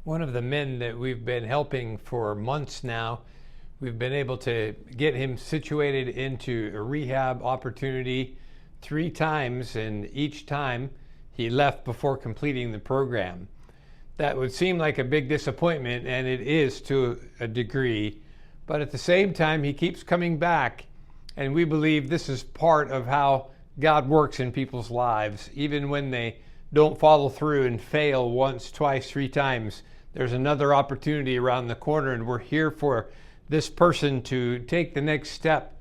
One of the men that we've been helping for months now, we've been able to get him situated into a rehab opportunity 3 times, and each time he left before completing the program. That would seem like a big disappointment, and it is to a degree, but at the same time he keeps coming back, and we believe this is part of how God works in people's lives. Even when they don't follow through and fail once, twice, 3 times, there's another opportunity around the corner, and we're here for this person to take the next step.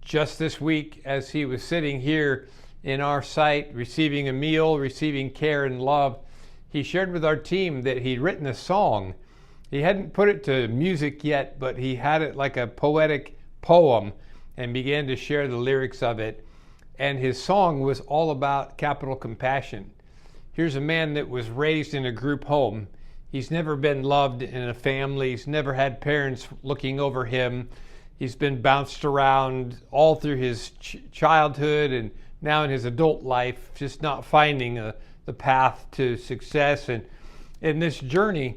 Just this week, as he was sitting here in our site, receiving a meal, receiving care and love, he shared with our team that he'd written a song. He hadn't put it to music yet, but he had it like a poetic poem and began to share the lyrics of it. And his song was all about capital compassion. Here's a man that was raised in a group home. He's never been loved in a family. He's never had parents looking over him. He's been bounced around all through his childhood and now in his adult life, just not finding the path to success. And in this journey,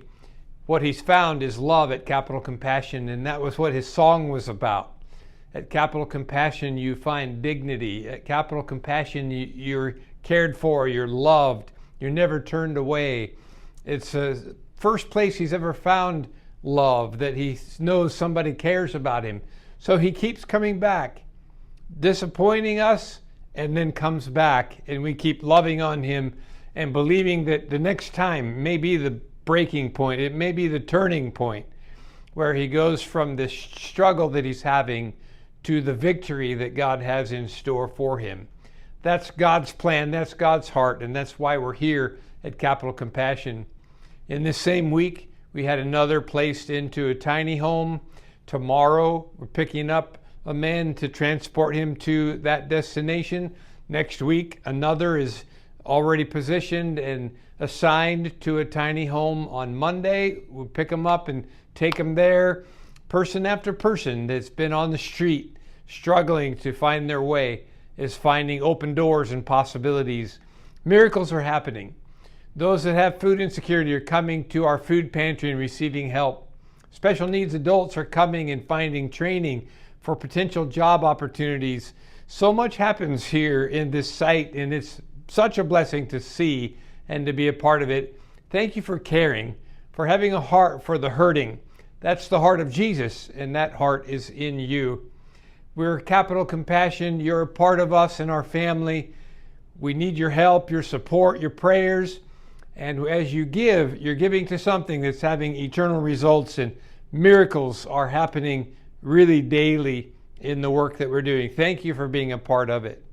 what he's found is love at Capital Compassion, and that was what his song was about. At Capital Compassion, you find dignity. At Capital Compassion, you're cared for, you're loved, you're never turned away. It's the first place he's ever found love, that he knows somebody cares about him. So he keeps coming back, disappointing us, and then comes back, and we keep loving on him and believing that the next time may be the breaking point. It may be the turning point where he goes from this struggle that he's having to the victory that God has in store for him. That's God's plan, that's God's heart, and that's why we're here at Capital Compassion. In this same week, we had another placed into a tiny home. Tomorrow, we're picking up a man to transport him to that destination. Next week, another is already positioned and assigned to a tiny home. On Monday, we'll pick him up and take him there. Person after person that's been on the street struggling to find their way is finding open doors and possibilities. Miracles are happening. Those that have food insecurity are coming to our food pantry and receiving help. Special needs adults are coming and finding training for potential job opportunities. So much happens here in this site, and it's such a blessing to see and to be a part of it. Thank you for caring, for having a heart for the hurting. That's the heart of Jesus, and that heart is in you. We're Capital Compassion. You're a part of us and our family. We need your help, your support, your prayers. And as you give, you're giving to something that's having eternal results, and miracles are happening really daily in the work that we're doing. Thank you for being a part of it.